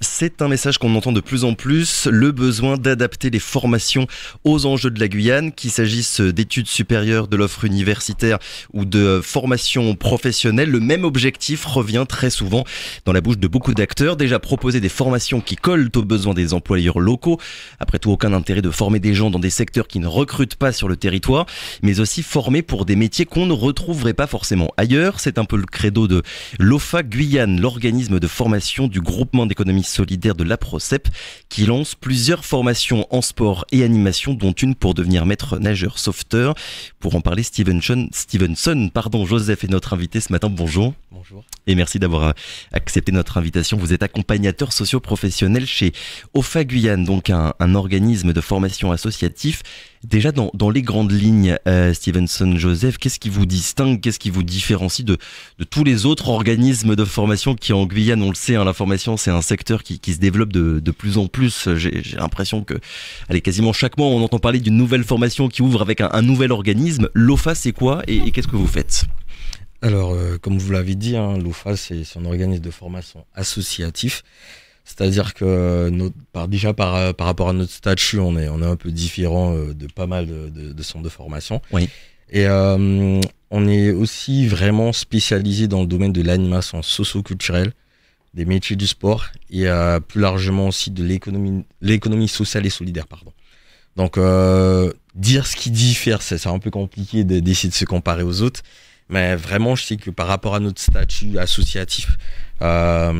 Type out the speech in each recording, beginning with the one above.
C'est un message qu'on entend de plus en plus, le besoin d'adapter les formations aux enjeux de la Guyane, qu'il s'agisse d'études supérieures, de l'offre universitaire ou de formation professionnelle. Le même objectif revient très souvent dans la bouche de beaucoup d'acteurs. Déjà proposer des formations qui collent aux besoins des employeurs locaux. Après tout, aucun intérêt de former des gens dans des secteurs qui ne recrutent pas sur le territoire, mais aussi former pour des métiers qu'on ne retrouverait pas forcément ailleurs. C'est un peu le credo de l'OFA Guyane, l'organisme de formation du groupement d'économie solidaire de l'APROCEP, qui lance plusieurs formations en sport et animation, dont une pour devenir maître nageur sauveteur. Pour en parler, Stevenson, Joseph est notre invité ce matin. Bonjour. Bonjour. Et merci d'avoir accepté notre invitation. Vous êtes accompagnateur socio-professionnel chez OFA Guyane, donc un organisme de formation associatif. Déjà dans les grandes lignes, Stevenson Joseph, qu'est-ce qui vous distingue, qu'est-ce qui vous différencie de tous les autres organismes de formation qui en Guyane, on le sait, la formation c'est un secteur qui se développe de plus en plus. J'ai l'impression que quasiment chaque mois on entend parler d'une nouvelle formation qui ouvre avec un nouvel organisme. L'OFA c'est quoi et qu'est-ce que vous faites ? Alors, comme vous l'avez dit, l'OFA, c'est un organisme de formation associatif. C'est-à-dire que par rapport à notre statut, on est un peu différent de pas mal de centres de formation. Oui. Et on est aussi vraiment spécialisé dans le domaine de l'animation socio-culturelle, des métiers du sport et plus largement aussi de l'économie sociale et solidaire. Donc, dire ce qui diffère, c'est un peu compliqué d'essayer de se comparer aux autres. Mais vraiment, je sais que par rapport à notre statut associatif, il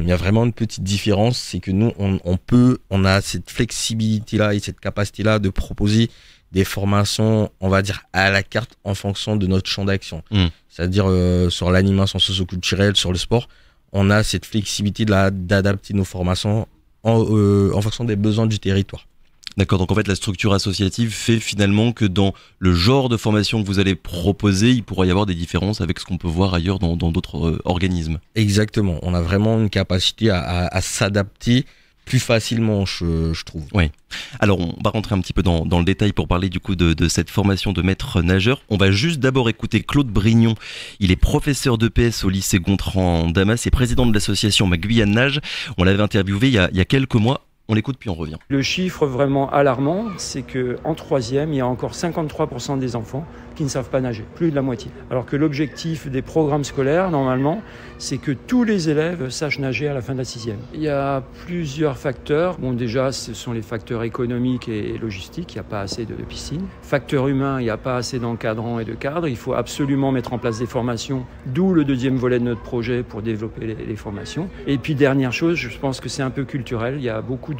y a vraiment une petite différence. C'est que nous, on a cette flexibilité-là et cette capacité-là de proposer des formations, on va dire, à la carte en fonction de notre champ d'action. C'est-à-dire sur l'animation socio-culturelle, sur le sport, on a cette flexibilité d'adapter nos formations en fonction des besoins du territoire. D'accord, donc en fait la structure associative fait finalement que dans le genre de formation que vous allez proposer, il pourrait y avoir des différences avec ce qu'on peut voir ailleurs dans d'autres organismes. Exactement, on a vraiment une capacité à s'adapter plus facilement, je trouve. Oui. Alors on va rentrer un petit peu dans le détail pour parler du coup de cette formation de maître nageur. On va juste d'abord écouter Claude Brignon. Il est professeur d'EPS au lycée Gontran Damas et président de l'association Ma Guyane Nage. On l'avait interviewé il y a quelques mois. On l'écoute puis on revient. Le chiffre vraiment alarmant, c'est qu'en troisième, il y a encore 53% des enfants qui ne savent pas nager, plus de la moitié. Alors que l'objectif des programmes scolaires, normalement, c'est que tous les élèves sachent nager à la fin de la sixième. Il y a plusieurs facteurs. Bon, déjà, ce sont les facteurs économiques et logistiques. Il n'y a pas assez de piscines. Facteur humain, il n'y a pas assez d'encadrants et de cadres. Il faut absolument mettre en place des formations, d'où le deuxième volet de notre projet pour développer les formations. Et puis, dernière chose, je pense que c'est un peu culturel. Il y a beaucoup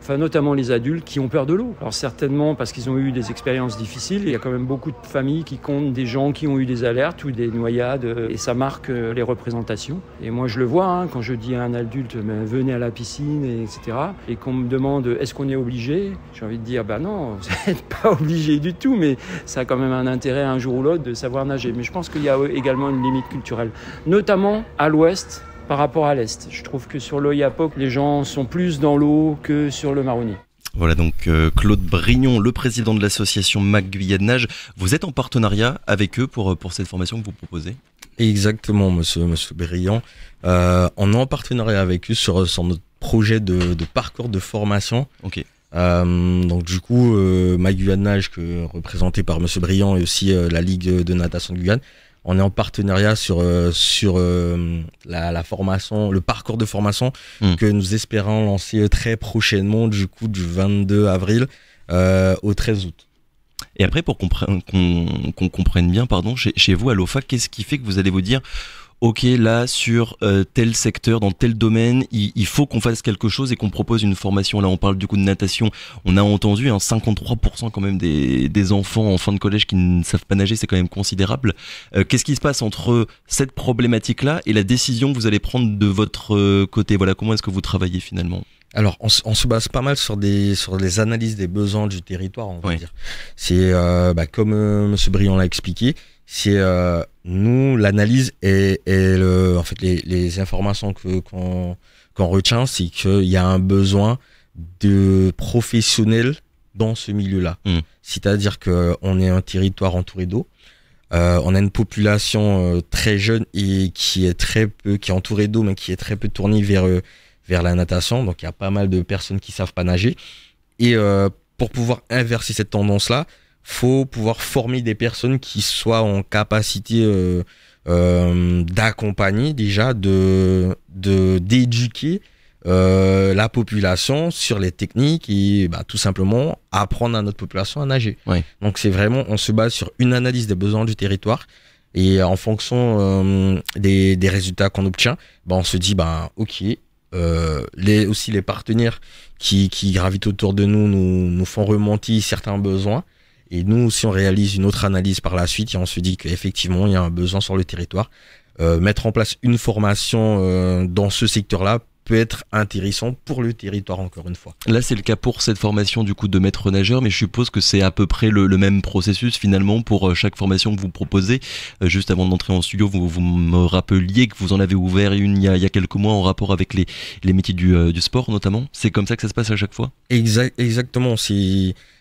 notamment les adultes qui ont peur de l'eau. Alors certainement parce qu'ils ont eu des expériences difficiles. Il y a quand même beaucoup de familles qui comptent des gens qui ont eu des alertes ou des noyades et ça marque les représentations. Et moi je le vois quand je dis à un adulte venez à la piscine, etc. Et qu'on me demande est-ce qu'on est obligé, j'ai envie de dire non, vous n'êtes pas obligé du tout, mais ça a quand même un intérêt un jour ou l'autre de savoir nager. Mais je pense qu'il y a également une limite culturelle, notamment à l'ouest par rapport à l'Est. Je trouve que sur l'Oyapock, les gens sont plus dans l'eau que sur le Maroni. Voilà donc Claude Brignon, le président de l'association Ma Guyane Nage. Vous êtes en partenariat avec eux pour cette formation que vous proposez ? Exactement, monsieur Brignon. On est en partenariat avec eux sur notre projet de parcours de formation. Ok. Donc du coup, Ma Guyane Nage, représenté par monsieur Brignon et aussi la Ligue de natation de Guyane, on est en partenariat sur la formation, le parcours de formation que nous espérons lancer très prochainement, du 22 avril au 13 août. Et après, pour qu'on comprenne bien, chez vous à l'OFA, qu'est-ce qui fait que vous allez vous dire ok, là, sur tel secteur, dans tel domaine, il faut qu'on fasse quelque chose et qu'on propose une formation. Là, on parle du coup de natation. On a entendu 53% quand même des enfants en fin de collège qui ne savent pas nager, c'est quand même considérable. Qu'est-ce qui se passe entre cette problématique-là et la décision que vous allez prendre de votre côté ? Voilà, comment est-ce que vous travaillez finalement ? Alors, on se base pas mal sur les analyses des besoins du territoire, on va dire. C'est comme monsieur Briand l'a expliqué, c'est nous l'analyse et les informations qu'on retient, c'est qu'il y a un besoin de professionnels dans ce milieu-là. C'est-à-dire que on est un territoire entouré d'eau. On a une population très jeune et qui est entourée d'eau, mais qui est très peu tournée vers la natation. Donc il y a pas mal de personnes qui savent pas nager. Et pour pouvoir inverser cette tendance-là, faut pouvoir former des personnes qui soient en capacité d'accompagner déjà, d'éduquer la population sur les techniques et tout simplement apprendre à notre population à nager. Ouais. Donc c'est vraiment, on se base sur une analyse des besoins du territoire et en fonction des résultats qu'on obtient, on se dit ok, les partenaires qui gravitent autour de nous font remonter certains besoins. Et nous aussi, on réalise une autre analyse par la suite et on se dit qu'effectivement, il y a un besoin sur le territoire. Mettre en place une formation dans ce secteur-là peut être intéressant pour le territoire, encore une fois. Là, c'est le cas pour cette formation du coup de maître nageur, mais je suppose que c'est à peu près le même processus finalement pour chaque formation que vous proposez. Juste avant d'entrer en studio, vous me rappeliez que vous en avez ouvert une il y a quelques mois en rapport avec les métiers du sport notamment. C'est comme ça que ça se passe à chaque fois ? Exactement.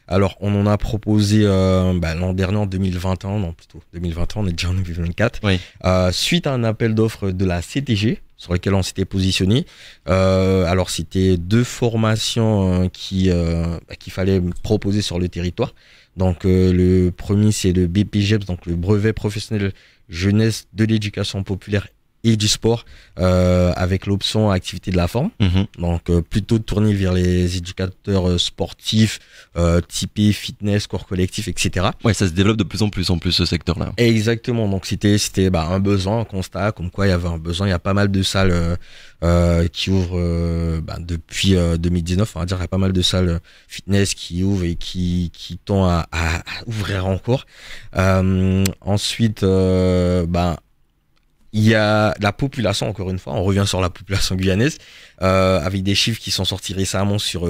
Alors, on en a proposé l'an dernier, en 2021, non plutôt 2021, on est déjà en 2024, oui. Suite à un appel d'offres de la CTG, sur lequel on s'était positionné. Alors, c'était 2 formations qu'il fallait proposer sur le territoire. Donc, le premier, c'est le BPGEPS, donc le brevet professionnel jeunesse de l'éducation populaire et du sport, avec l'option activité de la forme. Donc plutôt tourné vers les éducateurs sportifs, typés fitness, corps collectif, etc. Ouais, ça se développe de plus en plus ce secteur-là. Exactement. Donc c'était un besoin, un constat, comme quoi il y avait un besoin. Il y a pas mal de salles qui ouvrent depuis 2019. On va dire il y a pas mal de salles fitness qui ouvrent et qui tendent à ouvrir encore. Ensuite, il y a la population, encore une fois, on revient sur la population guyanaise, avec des chiffres qui sont sortis récemment sur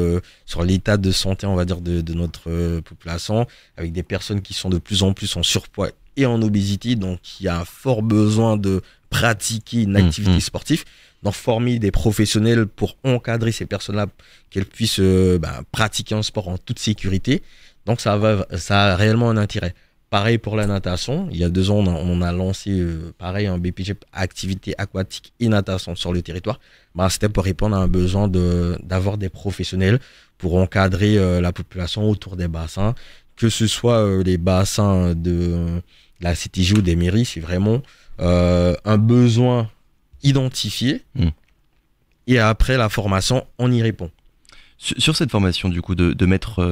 l'état de santé, on va dire, de notre population, avec des personnes qui sont de plus en plus en surpoids et en obésité, donc il y a un fort besoin de pratiquer une activité sportive, donc former des professionnels pour encadrer ces personnes-là, qu'elles puissent pratiquer un sport en toute sécurité. Donc ça a réellement un intérêt. Pareil pour la natation, il y a 2 ans, on a lancé pareil un BPGEP activité aquatique et natation sur le territoire. C'était pour répondre à un besoin d'avoir des professionnels pour encadrer la population autour des bassins, que ce soit les bassins de la CTG ou des mairies, c'est vraiment un besoin identifié. Et après la formation, on y répond. Sur cette formation du coup de maître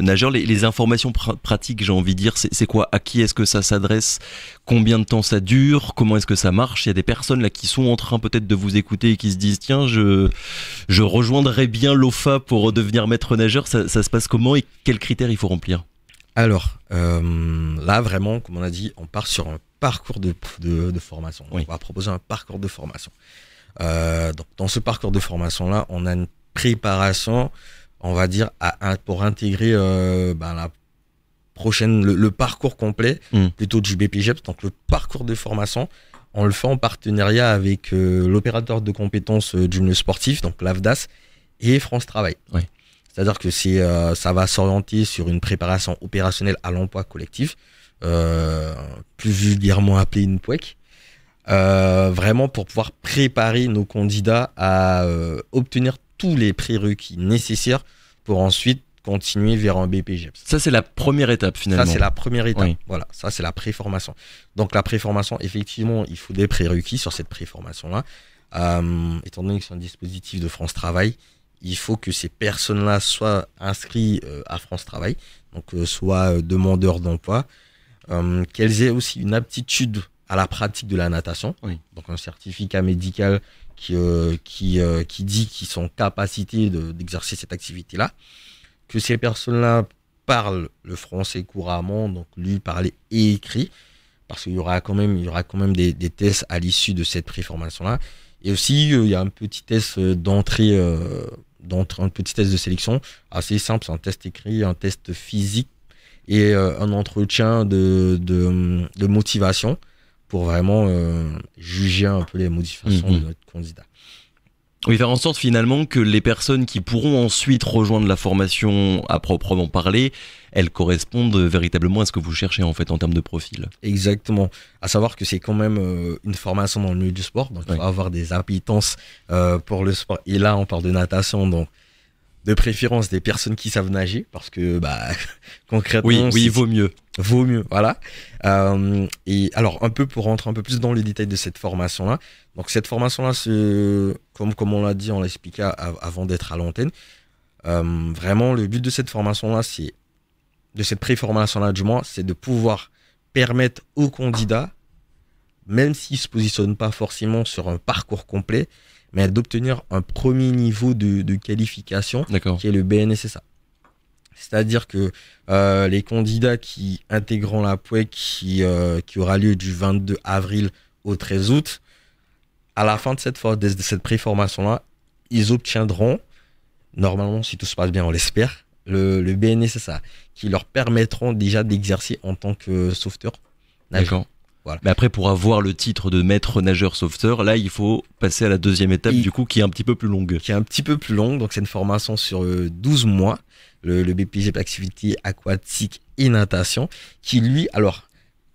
nageur, les informations pratiques, j'ai envie de dire, c'est quoi? À qui est-ce que ça s'adresse? Combien de temps ça dure? Comment est-ce que ça marche? Il y a des personnes là qui sont en train peut-être de vous écouter et qui se disent tiens, je rejoindrais bien l'OFA pour devenir maître nageur. Ça se passe comment et quels critères il faut remplir? Alors là vraiment, comme on a dit, on part sur un parcours de formation. Oui. On va proposer un parcours de formation. Donc dans ce parcours de formation là, on a une préparation, on va dire, pour intégrer la prochaine, le parcours complet plutôt du BPGEPS. Donc le parcours de formation, on le fait en partenariat avec l'opérateur de compétences du milieu sportif, donc l'AFDAS et France Travail. Oui. C'est-à-dire que ça va s'orienter sur une préparation opérationnelle à l'emploi collectif, plus vulgairement appelée une POEC. Vraiment pour pouvoir préparer nos candidats à obtenir tous les prérequis nécessaires pour ensuite continuer vers un BPGEPS. Ça, c'est la première étape finalement. Ça, c'est la première étape. Oui. Voilà, ça, c'est la préformation. Donc, la préformation, effectivement, il faut des prérequis sur cette préformation-là. Étant donné que c'est un dispositif de France Travail, il faut que ces personnes-là soient inscrites à France Travail, donc soient demandeurs d'emploi, qu'elles aient aussi une aptitude à la pratique de la natation, oui. Donc un certificat médical qui dit qu'ils sont en capacité d'exercer cette activité-là, que ces personnes-là parlent le français couramment, donc lu, parler et écrit, parce qu'il y aura quand même des tests à l'issue de cette préformation-là. Et aussi, il y a un petit test d'entrée, un petit test de sélection assez simple, c'est un test écrit, un test physique et un entretien de motivation pour vraiment juger un peu les motivations de notre candidat. Oui, faire en sorte finalement que les personnes qui pourront ensuite rejoindre la formation à proprement parler, elles correspondent véritablement à ce que vous cherchez en fait en termes de profil. Exactement. À savoir que c'est quand même une formation dans le milieu du sport, donc il faut avoir des appétences pour le sport. Et là, on parle de natation, donc de préférence des personnes qui savent nager, parce que concrètement, oui, vaut mieux. Vaut mieux, voilà. Et alors, un peu pour rentrer un peu plus dans les détails de cette formation-là. Donc, cette formation-là, comme on l'a dit, on l'a expliqué avant d'être à l'antenne. Vraiment, le but de cette formation-là, de cette pré-formation-là, du moins, c'est de pouvoir permettre aux candidats, même s'ils ne se positionnent pas forcément sur un parcours complet, mais d'obtenir un premier niveau de qualification, qui est le BNSSA. C'est-à-dire que les candidats qui intégreront la PUEC qui aura lieu du 22 avril au 13 août, à la fin de cette pré-formation-là, ils obtiendront, normalement, si tout se passe bien, on l'espère, le BNSSA, qui leur permettront déjà d'exercer en tant que sauveteur nageur. D'accord. Voilà. Mais après, pour avoir le titre de maître nageur sauveteur, là, il faut passer à la deuxième étape, du coup, qui est un petit peu plus longue. Qui est un petit peu plus longue, donc c'est une formation sur 12 mois, le BPGEPS activité aquatique et natation, qui lui, alors,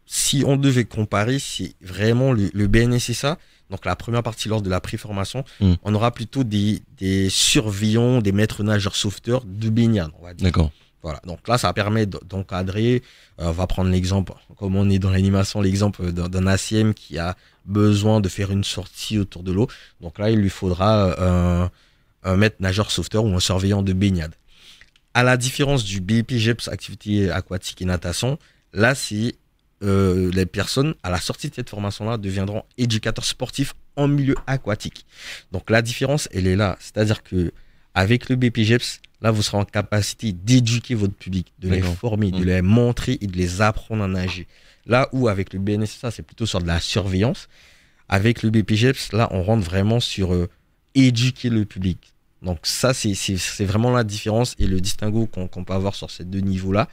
si on devait comparer, c'est vraiment le BNSSA, donc la première partie lors de la pré-formation, on aura plutôt des surveillants, des maîtres nageurs sauveteurs de baignade, on va dire. D'accord. Voilà, donc là, ça permet d'encadrer. On va prendre l'exemple, comme on est dans l'animation, l'exemple d'un ACM qui a besoin de faire une sortie autour de l'eau. Donc là, il lui faudra un maître nageur sauveteur ou un surveillant de baignade. À la différence du BPGEPS, activité aquatique et natation, là, c'est les personnes, à la sortie de cette formation-là, deviendront éducateurs sportifs en milieu aquatique. Donc la différence, elle est là. C'est-à-dire que avec le BPGEPS, là, vous serez en capacité d'éduquer votre public, de les former, de les montrer et de les apprendre à nager. Là où, avec le BNSSA, c'est plutôt sur de la surveillance. Avec le BPGEPS, là, on rentre vraiment sur éduquer le public. Donc ça, c'est vraiment la différence et le distinguo qu'on peut avoir sur ces deux niveaux-là.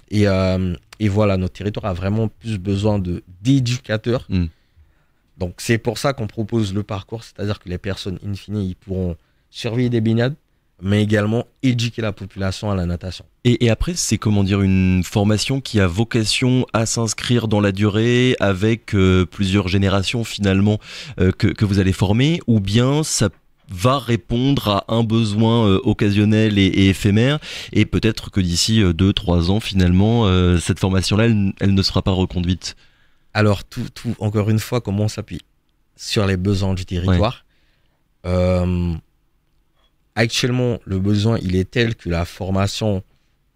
Et voilà, notre territoire a vraiment plus besoin d'éducateurs. Donc c'est pour ça qu'on propose le parcours, c'est-à-dire que les personnes, in fine, ils pourront surveiller des baignades, mais également éduquer la population à la natation. Et après, c'est comment dire, une formation qui a vocation à s'inscrire dans la durée avec plusieurs générations finalement que vous allez former, ou bien ça va répondre à un besoin occasionnel et éphémère, et peut-être que d'ici 2-3 ans finalement, cette formation-là, elle ne sera pas reconduite. Alors, encore une fois, comment on s'appuie sur les besoins du territoire. Actuellement, le besoin, il est tel que la formation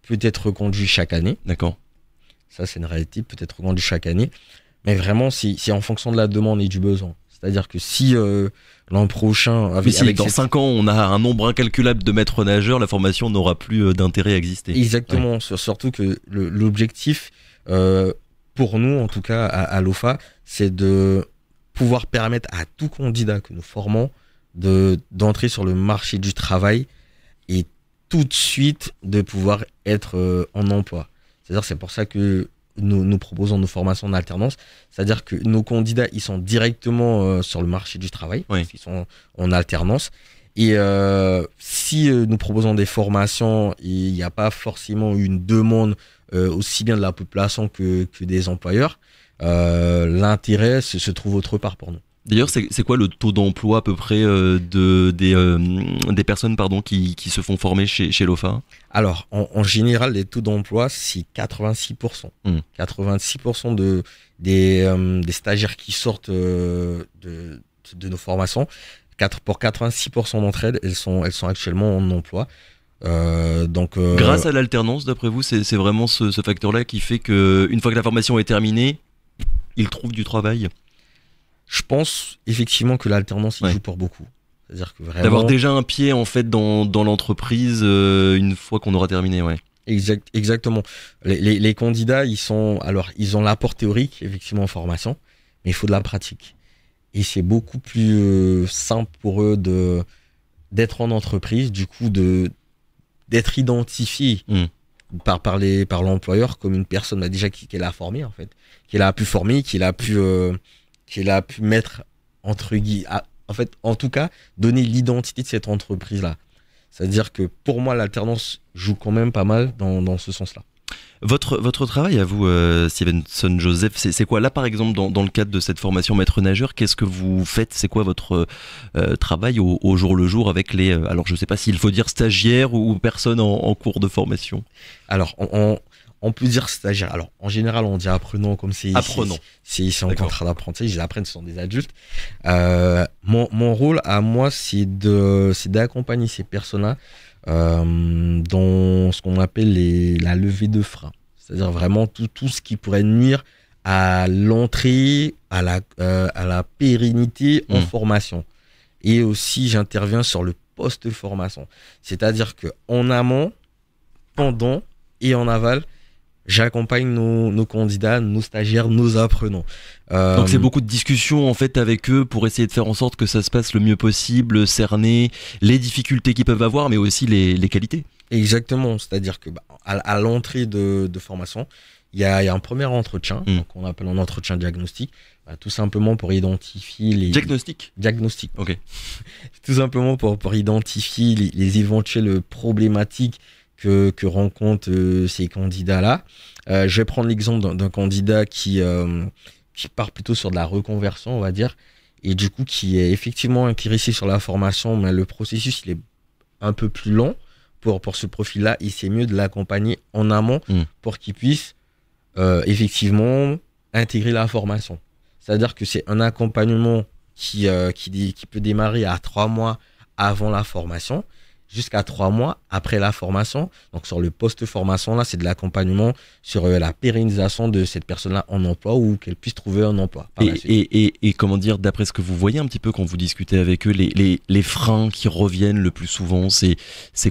peut être reconduite chaque année. D'accord. Ça, c'est une réalité, peut être reconduite chaque année. Mais vraiment, c'est en fonction de la demande et du besoin. C'est-à-dire que si l'an prochain... Dans 5 ans, on a un nombre incalculable de maîtres nageurs, la formation n'aura plus d'intérêt à exister. Exactement. Surtout que l'objectif, pour nous, en tout cas, à l'OFA, c'est de pouvoir permettre à tout candidat que nous formons d'entrer sur le marché du travail et tout de suite de pouvoir être en emploi. C'est pour ça que nous proposons nos formations en alternance. C'est-à-dire que nos candidats, ils sont directement sur le marché du travail. Ils sont en alternance. Et si nous proposons des formations, il n'y a pas forcément une demande aussi bien de la population que des employeurs, l'intérêt se trouve autre part pour nous. D'ailleurs, c'est quoi le taux d'emploi à peu près des personnes qui se font former chez l'OFA? Alors, en général, les taux d'emploi, c'est 86%. 86% des stagiaires qui sortent de nos formations, pour 86% d'entre elles, elles sont actuellement en emploi. Grâce à l'alternance, d'après vous, c'est vraiment ce facteur-là qui fait qu'une fois que la formation est terminée, ils trouvent du travail? Je pense effectivement que l'alternance joue pour beaucoup. C'est-à-dire que vraiment... D'avoir déjà un pied en fait dans l'entreprise une fois qu'on aura terminé, Exactement. Les candidats, ils ont l'apport théorique effectivement en formation, mais il faut de la pratique. Et c'est beaucoup plus simple pour eux d'être en entreprise, du coup d'être identifié par l'employeur comme une personne déjà qu'elle a formée en fait, qu'elle a pu former, qu'elle a pu mettre en fait, en tout cas, donner l'identité de cette entreprise-là. C'est-à-dire que pour moi, l'alternance joue quand même pas mal dans ce sens-là. Votre travail à vous, Stevenson Joseph, c'est quoi là par exemple dans le cadre de cette formation maître nageur? Qu'est-ce que vous faites? C'est quoi votre travail au jour le jour avec les alors je sais pas s'il faut dire stagiaires ou personnes en cours de formation? Alors on peut dire stagiaire. Alors en général on dit apprenant comme c'est apprenant. C'est un contrat d'apprentissage. Ils apprennent, ce sont des adultes. Mon rôle à moi c'est d'accompagner ces personnes-là dans ce qu'on appelle la levée de frein. C'est-à-dire vraiment tout ce qui pourrait nuire à l'entrée, à la pérennité en formation. Et aussi, j'interviens sur le post-formation. C'est-à-dire qu'en amont, pendant et en aval, j'accompagne nos candidats, nos stagiaires, nos apprenants. Donc c'est beaucoup de discussions en fait avec eux pour essayer de faire en sorte que ça se passe le mieux possible, cerner les difficultés qu'ils peuvent avoir, mais aussi les qualités. Exactement, c'est-à-dire que à l'entrée de formation, il y a un premier entretien, donc on appelle un entretien diagnostic, tout simplement pour identifier les... Diagnostic. Ok. Tout simplement pour identifier les éventuelles problématiques que rencontrent ces candidats-là. Je vais prendre l'exemple d'un candidat qui part plutôt sur de la reconversion, on va dire, et du coup qui est effectivement intéressé sur la formation, mais le processus il est un peu plus long pour ce profil-là, et c'est mieux de l'accompagner en amont pour qu'il puisse effectivement intégrer la formation. C'est-à-dire que c'est un accompagnement qui peut démarrer à 3 mois avant la formation, jusqu'à 3 mois après la formation. Donc sur le post-formation, là, c'est de l'accompagnement sur la pérennisation de cette personne-là en emploi ou qu'elle puisse trouver un emploi. Et comment dire, d'après ce que vous voyez un petit peu quand vous discutez avec eux, les freins qui reviennent le plus souvent, c'est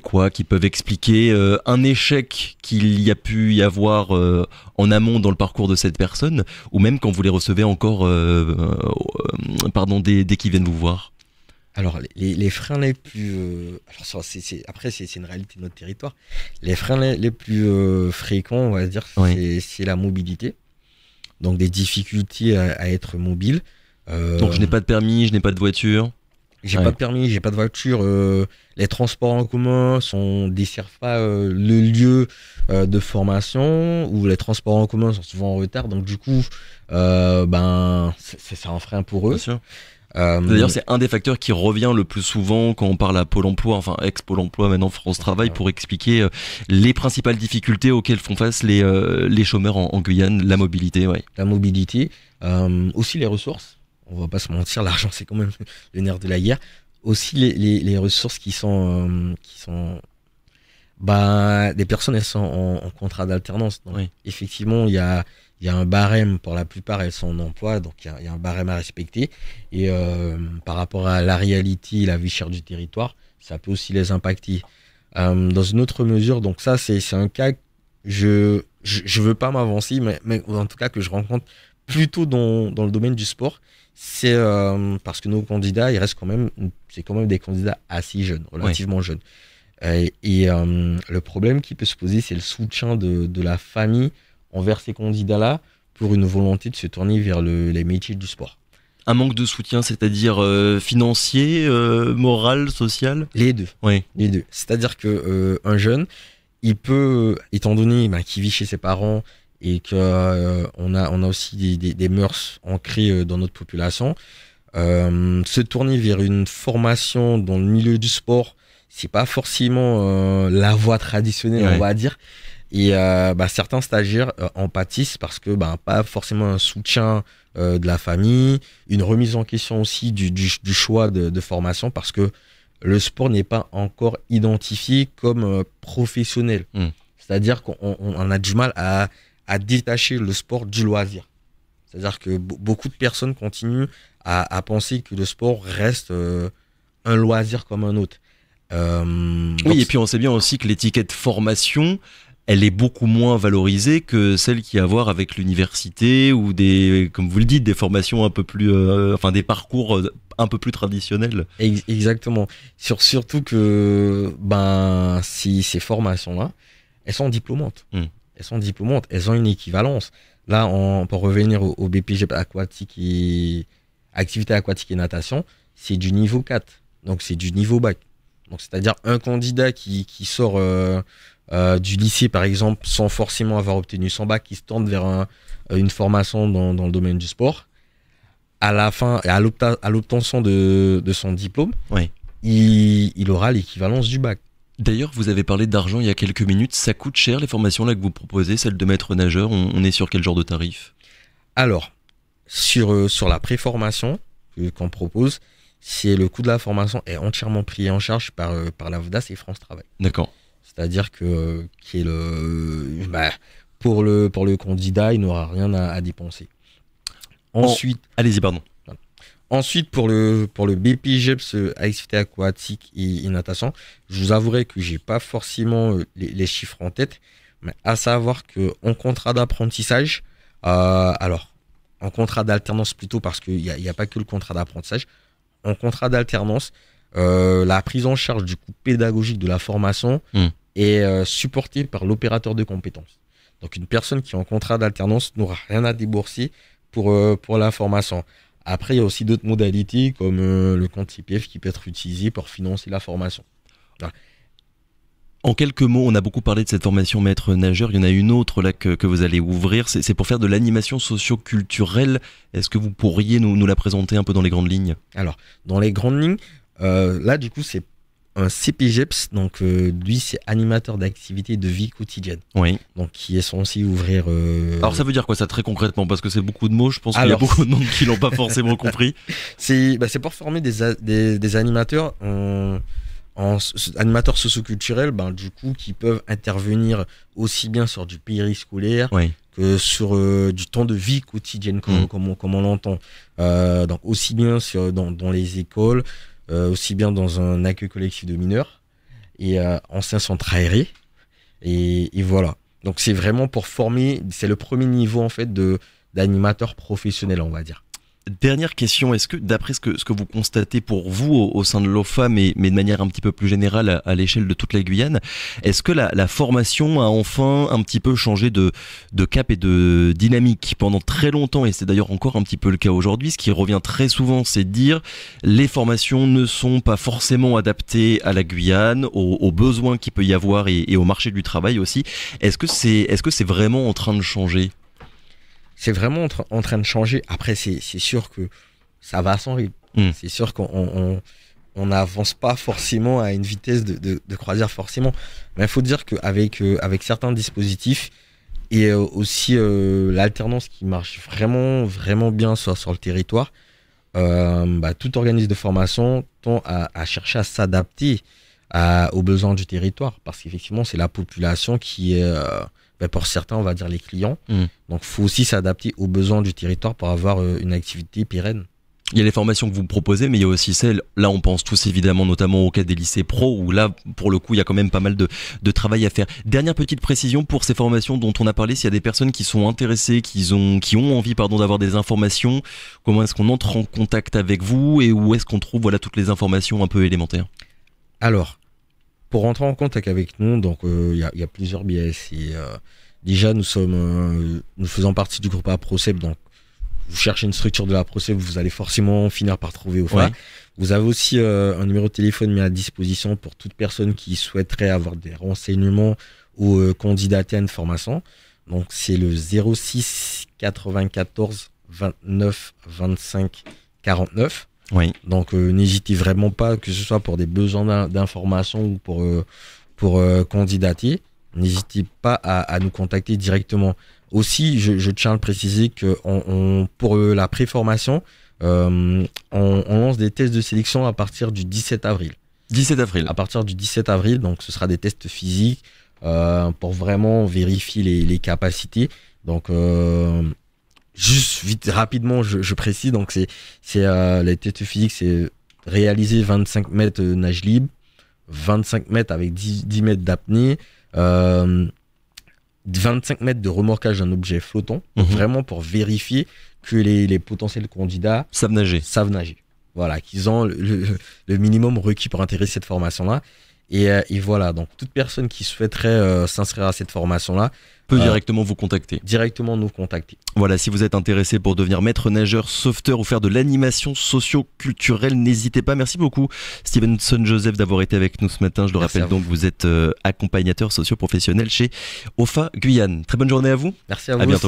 quoi qui peuvent expliquer un échec qu'il y a pu y avoir en amont dans le parcours de cette personne, ou même quand vous les recevez encore dès qu'ils viennent vous voir? Alors, les freins les plus... après, c'est une réalité de notre territoire. Les freins les plus fréquents, on va dire, c'est la mobilité. Donc, des difficultés à être mobile. Donc, je n'ai pas de permis, je n'ai pas de voiture. J'ai pas de permis, j'ai pas de voiture. Les transports en commun desservent pas le lieu de formation, ou les transports en commun sont souvent en retard. Donc, du coup, c'est un frein pour eux. Bien sûr. D'ailleurs, c'est un des facteurs qui revient le plus souvent quand on parle à Pôle emploi, enfin ex-Pôle emploi, maintenant France Travail, pour expliquer les principales difficultés auxquelles font face les chômeurs en Guyane, la mobilité. La mobilité, aussi les ressources. On va pas se mentir, l'argent c'est quand même le nerf de la guerre. Aussi les ressources qui sont des personnes, elles sont en contrat d'alternance. Donc effectivement, il y a un barème, pour la plupart elles sont en emploi, donc il y a un barème à respecter, et par rapport à la réalité et la vie chère du territoire, ça peut aussi les impacter. Dans une autre mesure, donc ça c'est un cas, je veux pas m'avancer, mais en tout cas que je rencontre plutôt dans le domaine du sport, c'est parce que nos candidats, c'est quand même des candidats assez jeunes, relativement jeunes. Et le problème qui peut se poser, c'est le soutien de la famille envers ces candidats-là pour une volonté de se tourner vers les métiers du sport. Un manque de soutien, c'est-à-dire financier, moral, social? Les deux. Oui. Les deux. C'est-à-dire que un jeune, il peut, étant donné qu'il vit chez ses parents et que on a aussi des mœurs ancrées dans notre population, se tourner vers une formation dans le milieu du sport, c'est pas forcément la voie traditionnelle, on va dire. Et certains stagiaires en pâtissent parce que pas forcément un soutien de la famille, une remise en question aussi du choix de formation, parce que le sport n'est pas encore identifié comme professionnel. C'est-à-dire qu'on a du mal à détacher le sport du loisir. C'est-à-dire que beaucoup de personnes continuent à penser que le sport reste un loisir comme un autre. Et puis on sait bien aussi que l'étiquette formation, elle est beaucoup moins valorisée que celle qu'il y a à voir avec l'université ou comme vous le dites, des formations un peu plus, des parcours un peu plus traditionnels. Exactement. Surtout que ces formations-là, elles sont diplômantes. Elles sont diplômantes, elles ont une équivalence. Là, pour revenir au BPG aquatique et activité aquatique et natation, c'est du niveau 4. Donc, c'est du niveau bac. Donc, c'est-à-dire un candidat qui sort du lycée, par exemple, sans forcément avoir obtenu son bac, qui se tente vers une formation dans le domaine du sport. À la fin, à l'obtention de son diplôme, Oui. il aura l'équivalence du bac. D'ailleurs, vous avez parlé d'argent il y a quelques minutes. Ça coûte cher les formations là que vous proposez, celle de maître nageur. On est sur quel genre de tarif? Alors, sur la préformation qu'on propose, c'est le coût de la formation est entièrement pris en charge par la VDAS et France Travail. D'accord. C'est-à-dire que pour le candidat, il n'aura rien à dépenser. Ensuite, Allez-y, pardon. Ensuite, pour le BPGEPS activité aquatique et natation, je vous avouerai que j'ai pas forcément les chiffres en tête, mais à savoir que en contrat d'apprentissage, alors en contrat d'alternance plutôt parce qu'il y a pas que le contrat d'apprentissage, en contrat d'alternance, la prise en charge du coût pédagogique de la formation est supportée par l'opérateur de compétences. Donc une personne qui est en contrat d'alternance n'aura rien à débourser pour la formation. Après, il y a aussi d'autres modalités comme le compte IPF qui peut être utilisé pour financer la formation. Voilà. En quelques mots, on a beaucoup parlé de cette formation maître nageur. Il y en a une autre là que vous allez ouvrir. C'est pour faire de l'animation socio-culturelle. Est-ce que vous pourriez nous la présenter un peu dans les grandes lignes? Alors, dans les grandes lignes, là, du coup, c'est un CPGEPS. Donc, lui, c'est animateur d'activités de vie quotidienne. Oui. Donc, qui est censé ouvrir... Alors, ça veut dire quoi ça très concrètement? Parce que c'est beaucoup de mots. Je pense qu'il y a beaucoup de monde qui l'ont pas forcément compris. C'est pour former des animateurs en animateurs socioculturels, du coup, qui peuvent intervenir aussi bien sur du périscolaire que sur du temps de vie quotidienne, comme on l'entend. Donc, aussi bien dans les écoles, aussi bien dans un accueil collectif de mineurs et anciens centres aérés. Et voilà. Donc, c'est vraiment pour former, c'est le premier niveau, en fait, d'animateur professionnel, on va dire. Dernière question, est-ce que d'après ce que vous constatez pour vous au sein de l'OFA, mais de manière un petit peu plus générale à l'échelle de toute la Guyane, est-ce que la formation a enfin un petit peu changé de cap et de dynamique? Pendant très longtemps, et c'est d'ailleurs encore un petit peu le cas aujourd'hui, ce qui revient très souvent, c'est de dire les formations ne sont pas forcément adaptées à la Guyane, aux besoins qu'il peut y avoir et au marché du travail aussi. Est-ce que c'est vraiment en train de changer? C'est vraiment en train de changer. Après, c'est sûr que ça va à son rythme. C'est sûr qu'on n'avance pas forcément à une vitesse de croisière forcément. Mais il faut dire qu'avec certains dispositifs et aussi l'alternance qui marche vraiment, vraiment bien sur le territoire, tout organisme de formation tend à chercher à s'adapter aux besoins du territoire. Parce qu'effectivement, c'est la population qui est... pour certains, on va dire les clients. Donc, il faut aussi s'adapter aux besoins du territoire pour avoir une activité pérenne. Il y a les formations que vous proposez, mais il y a aussi celles, là on pense tous évidemment notamment au cas des lycées pro, où là pour le coup il y a quand même pas mal de travail à faire. Dernière petite précision pour ces formations dont on a parlé, s'il y a des personnes qui sont intéressées, qui ont envie d'avoir des informations, comment est-ce qu'on entre en contact avec vous et où est-ce qu'on trouve toutes les informations un peu élémentaires? Alors, pour rentrer en contact avec nous, donc il y a plusieurs biais. Déjà, nous faisons partie du groupe APROCEP, donc vous cherchez une structure de la PROCEP, vous allez forcément finir par trouver OFA. Ouais. Vous avez aussi un numéro de téléphone mis à disposition pour toute personne qui souhaiterait avoir des renseignements ou candidater à une formation. Donc c'est le 06 94 29 25 49. Oui. Donc n'hésitez vraiment pas, que ce soit pour des besoins d'information ou pour candidater, n'hésitez pas à nous contacter directement. Aussi, je tiens à le préciser que pour la préformation, on lance des tests de sélection à partir du 17 avril. 17 avril. À partir du 17 avril, donc ce sera des tests physiques pour vraiment vérifier les capacités. Donc juste vite rapidement, je précise, donc c'est les tests physiques, c'est réaliser 25 mètres nage libre, 25 mètres avec 10 mètres d'apnée, 25 mètres de remorquage d'un objet flottant, vraiment pour vérifier que les potentiels candidats savent nager. Voilà, qu'ils ont le minimum requis pour intégrer cette formation-là. Et voilà, donc toute personne qui souhaiterait s'inscrire à cette formation-là peut directement vous contacter. Directement nous contacter. Voilà, si vous êtes intéressé pour devenir maître nageur, sauveteur ou faire de l'animation socio-culturelle, n'hésitez pas. Merci beaucoup Stevenson Joseph d'avoir été avec nous ce matin. Je le rappelle donc, vous êtes accompagnateur socio-professionnel chez OFA Guyane. Très bonne journée à vous. Merci à vous. À bientôt. Aussi.